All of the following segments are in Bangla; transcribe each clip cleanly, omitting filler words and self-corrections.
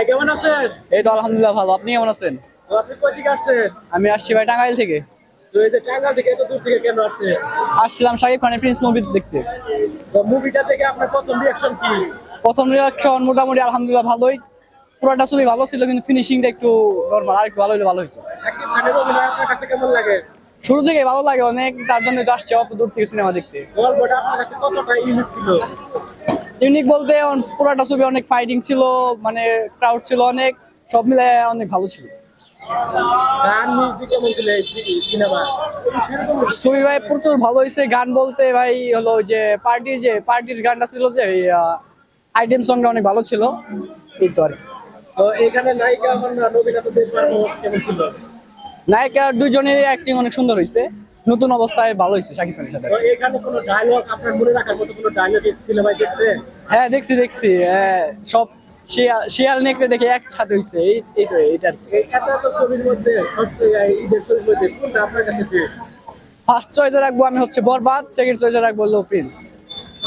ভাই কেমন আছেন? এই তো আলহামদুলিল্লাহ ভালো। আপনি কেমন আছেন? তো আপনি কই থেকে আসছেন? আমি আসছি ভাই টাঙ্গাইল থেকে। তো এই যে টাঙ্গাইল থেকে এত দূর থেকে কেন আসছেন? আসছিলাম শাকিব খানের প্রিন্স মুভি দেখতে। তো মুভিটা থেকে আপনার প্রথম রিঅ্যাকশন কি? প্রথম রিয়াকশন মোটামুটি আলহামদুলিল্লাহ ভালোই। পুরোটা ছবি ভালো ছিল কিন্তু ফিনিশিংটা একটু নরমাল, আর একটু ভালো হলে ভালো হতো। শাকিব খানের অভিনয় আপনার কাছে কেমন লাগে? শুরু থেকে ভালো লাগে অনেক, তার জন্য তো আসছে অত দূর থেকে সিনেমা দেখতে। গল্পটা আপনার কাছে কতটা ইউনিক ছিল? ইউনিক বলতে পুরোটা ছবি অনেক ফাইটিং ছিল, মানে ক্রাউড ছিল অনেক, সব মিলে অনেক ভালো ছিল। গান মিউজিক কেমন ছিল এই সিনেমা? ছবি ভাই প্রচুর ভালো হয়েছে। গান বলতে ভাই হলো ওই যে পার্টির গানটা ছিল, যে আইটেম সংটা অনেক ভালো ছিল। এই তো আর কি। তো এখানে নায়িকা আমার নবীনা পারফরমেন্স কেমন ছিল? নায়িকার দুইজনের অ্যাক্টিং অনেক সুন্দর হয়েছে। নতুন অবস্থায় ভালো হয়েছে শাকিব খানের সাথে। তো এখানে কোনো ডায়লগ আপনার মনে রাখার মতো কোনো ডায়লগ এই সিনেমায় দেখছেন? হ্যাঁ দেখছি দেখছি, হ্যাঁ সব শিয়াল নেকড়ে দেখে একসাথে হয়েছে। এই তো এটা আর কি। এই এত এত ছবির মধ্যে সবচেয়ে ঈদের ছবির মধ্যে কোনটা আপনার কাছে বেস্ট? ফার্স্ট চয়েসে রাখবো আমি হচ্ছে বরবাদ, সেকেন্ড চয়েসে রাখবো হলো প্রিন্স।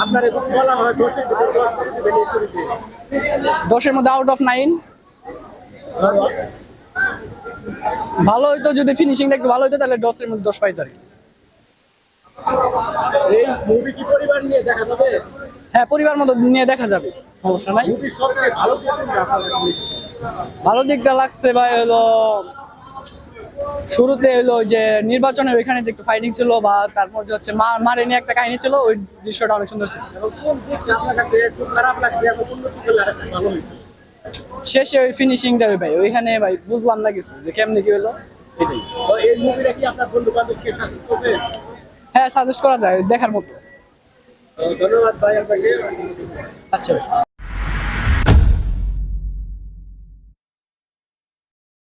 আপনার এখন বলা হয় 10-এর ভিতরে 10 করে দিবেন এই ছবিতে। 10-এর মধ্যে আউট অফ 9। ভালো হইতো যদি ফিনিশিংটা একটু ভালো হইতো, তাহলে 10-এর মধ্যে 10 পাইতো আর কি। এই মুভি কি পরিবার নিয়ে দেখা যাবে? হ্যাঁ পরিবার মতো নিয়ে দেখা যাবে, সমস্যা নাই। মুভির সবচেয়ে ভালো দিক কোনটা আপনার কাছে? ভালো দিকটা লাগছে ভাই হলো শুরুতে হলো ওই যে নির্বাচনের ওইখানে যে একটু ফাইটিং ছিল, বা তারপর যে হচ্ছে মারে নিয়ে একটা কাহিনী ছিল, ওই দৃশ্যটা অনেক সুন্দর ছিল। এবং কোন দিকটা আপনার কাছে একটু খারাপ লাগছে এবং উন্নতি করলে আরেকটু ভালো হইতো? শেষে ওই ফিনিশিংটা ভাই ওইখানে ভাই বুঝলাম না কিছু, যে কেমনে কি হলো এটাই। তো এই মুভিটা কি আপনার বন্ধু বান্ধবকে সাজেস্ট করবেন? হ্যাঁ সাজেস্ট করা যায়, দেখার মতো। ধন্যবাদ ভাই আপনাকে। আচ্ছা ভাই।